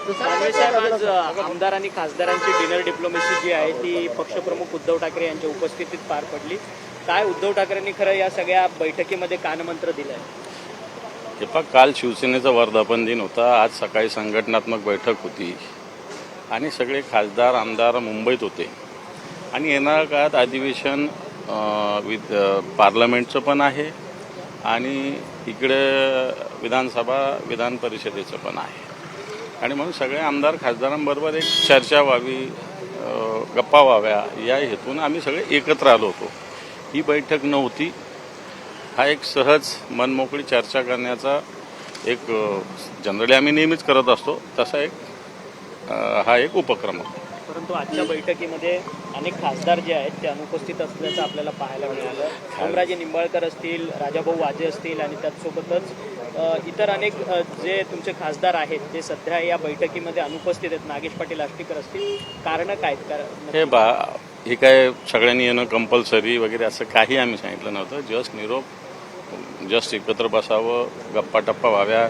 दानवे साहेब, आज आमदार आणि खासदारांची डिनर डिप्लोमॅसी जी आहे ती पक्षप्रमुख उद्धव ठाकरे यांच्या उपस्थितीत पार पडली. काय उद्धव ठाकरेंनी खरं या सगळ्या बैठकीमध्ये कानमंत्र दिलाय? हे पहा, काल शिवसेनेचा वर्धापन दिन होता, आज सकाळी संघटनात्मक बैठक होती आणि सगळे खासदार आमदार मुंबईत होते आणि येणाऱ्या काळात अधिवेशन पार्लमेंटचं पण आहे आणि इकडे विधानसभा विधान परिषदेचं पण आहे आणि म्हणून सगळे आमदार खासदारांबरोबर एक चर्चा व्हावी, गप्पा व्हाव्या या हेतून आम्ही सगळे एकत्र आलो होतो. ही बैठक नव्हती, हा एक सहज मनमोकळी चर्चा करण्याचा एक जनरली आम्ही नेहमीच करत असतो तसा हा एक उपक्रम होता. परंतु आजच्या बैठकीमध्ये अनेक खासदार जे आहेत ते अनुपस्थित असल्याचं आपल्याला पाहायला मिळालं. ओमराजे निंबाळकर असतील, राजाभाऊ वाजे असतील आणि त्याचसोबतच इतर अनेक जे तुमचे खासदार आहेत ते सध्या या बैठकीमध्ये अनुपस्थित आहेत. नागेश पाटील आष्टीकर असतील. कारणं काय आहेत? हे काय सगळ्यांनी येणं कंपल्सरी वगैरे असं काही आम्ही सांगितलं नव्हतं. जस्ट निरोप, जस्ट एकत्र बसावं, गप्पा टप्पा व्हाव्या.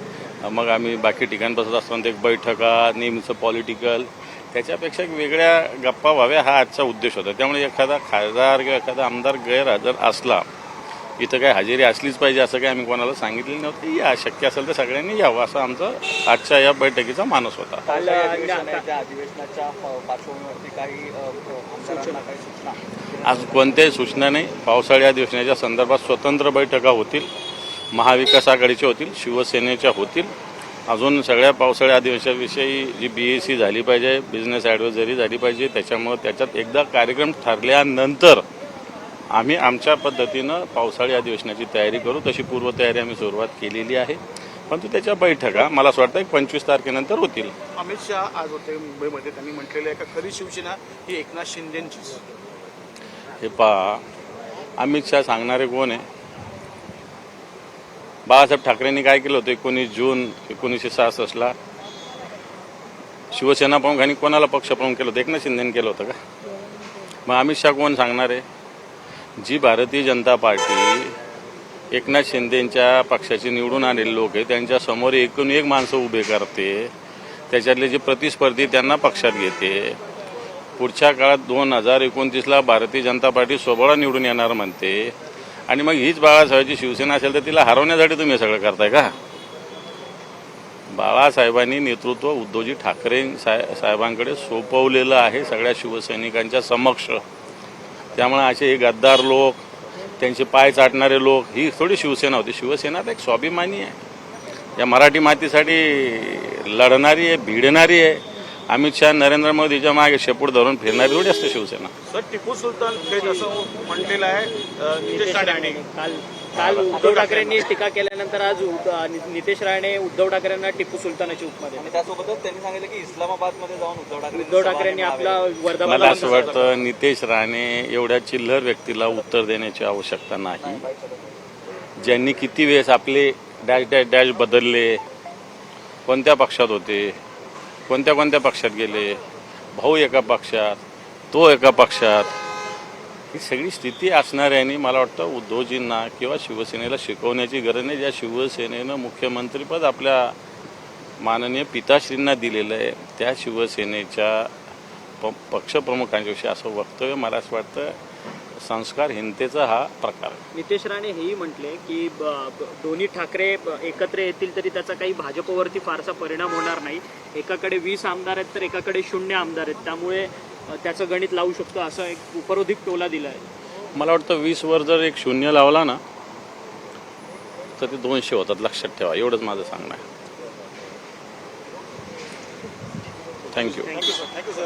मग आम्ही बाकी ठिकाणी बसत असताना एक बैठका नेहमीचं पॉलिटिकल त्याच्यापेक्षा वेगळ्या गप्पा व्हाव्या हा आजचा उद्देश होता. त्यामुळे एखादा खासदार किंवा एखादा आमदार गैरहजर असला, इथं काय हजेरी असलीच पाहिजे असं काही आम्ही कोणाला सांगितलेलं नव्हतं. या शक्य असेल तर सगळ्यांनी यावं असं आमचं आजच्या या बैठकीचा मानस होता. अधिवेशनाच्या पार्श्वभूमीवरती काही सूचना आज कोणत्याही सूचना नाही. पावसाळी अधिवेशनाच्या संदर्भात स्वतंत्र बैठका होतील, महाविकास आघाडीच्या होतील, शिवसेनेच्या होतील. अजून सगळ्या पावसाळी अधिवेशनाविषयी जी BAC झाली पाहिजे, बिझनेस ॲडव्हायझरी झाली पाहिजे. त्याच्यामुळं त्याच्यात एकदा कार्यक्रम ठरल्यानंतर आम्ही आमच्या पद्धतीनं पावसाळी अधिवेशनाची तयारी करू. तशी पूर्वतयारी आम्ही सुरुवात केलेली आहे. परंतु त्याच्या बैठका मला असं वाटतं 25 तारखेनंतर होतील. अमित शहा आज होते मुंबईमध्ये, त्यांनी म्हटलेलं आहे का खरी शिवसेना ही एकनाथ शिंदेंचीच. हे पहा, अमित शहा सांगणारे कोण आहे? बाळासाहेब ठाकरेंनी काय केलं होतं 19 जून 1966ला? शिवसेना प्रमुखांनी कोणाला पक्षप्रमुख केलं होतं? एकनाथ शिंदेने केलं होतं का? मग अमित शहा कोण सांगणार आहे? जी भारतीय जनता पार्टी एकनाथ शिंदेंच्या पक्षाचे निवडून आलेले लोक आहे त्यांच्यासमोर एकूण एक माणसं उभे करते, त्याच्यातले जे प्रतिस्पर्धी त्यांना पक्षात घेते. पुढच्या काळात 2029ला भारतीय जनता पार्टी स्वबळा निवडून येणार म्हणते आणि मग हीच बाळासाहेबांची शिवसेना असेल तर तिला हरवण्यासाठी तुम्ही सगळं करताय का? बाळासाहेबांनी नेतृत्व उद्धवजी ठाकरे साहेबांकडे सोपवलेलं आहे सगळ्या शिवसैनिकांच्या समक्ष. त्यामुळे असे हे गद्दार लोक, त्यांचे पाय चाटणारे लोक ही थोडी शिवसेना होती. शिवसेना तर एक स्वाभिमानी आहे, या मराठी मातीसाठी लढणारी आहे, भिडणारी आहे. अमित शहा नरेंद्र मोदीच्या मागे शेपूट धरून फिरणारी थोडी असते शिवसेना. सर, टिपू सुलतान थेट असं म्हटलेलं आहे नितेश राणे. काल उद्धव ठाकरेंनी टीका केल्यानंतर आज नितेश राणे उद्धव ठाकरेंना टिपू सुलतानाची उपमा दिली. त्यासोबतच त्यांनी सांगितलं की इस्लामाबादमध्ये जाऊन उद्धव ठाकरेंनी आपला वर्धापन. मला असं वाटतं नितेश राणे एवढ्या चिल्लर व्यक्तीला उत्तर देण्याची आवश्यकता नाही. ज्यांनी किती वेळेस आपले डॅश डॅश डॅश बदलले, कोणत्या पक्षात होते, कोणत्या पक्षात गेले, भाऊ एका पक्षात, तो एका पक्षात, ही सगळी स्थिती असणाऱ्यांनी मला वाटतं उद्धवजींना किंवा शिवसेनेला शिकवण्याची गरज नाही. ज्या शिवसेनेनं मुख्यमंत्रीपद आपल्या माननीय पिताश्रींना दिलेलं आहे त्या शिवसेनेच्या पक्षप्रमुखांच्याविषयी असं वक्तव्य मला असं वाटतं संस्कारहीनतेचा हा प्रकार. नितेश राणे हेही म्हटले की दोन्ही ठाकरे एकत्र येतील तरी त्याचा काही भाजपवरती फारसा परिणाम होणार नाही. एकाकडे 20 आमदार आहेत तर एकाकडे 0 आमदार आहेत, त्यामुळे त्याचं गणित लावू शकतो असं एक उपरोधिक टोला दिला आहे. मला वाटतं 20 वर जर एक 0 लावला ना तर ते 200 होतात, लक्षात ठेवा. एवढंच माझं सांगणं आहे. थँक्यू. Thank you sir.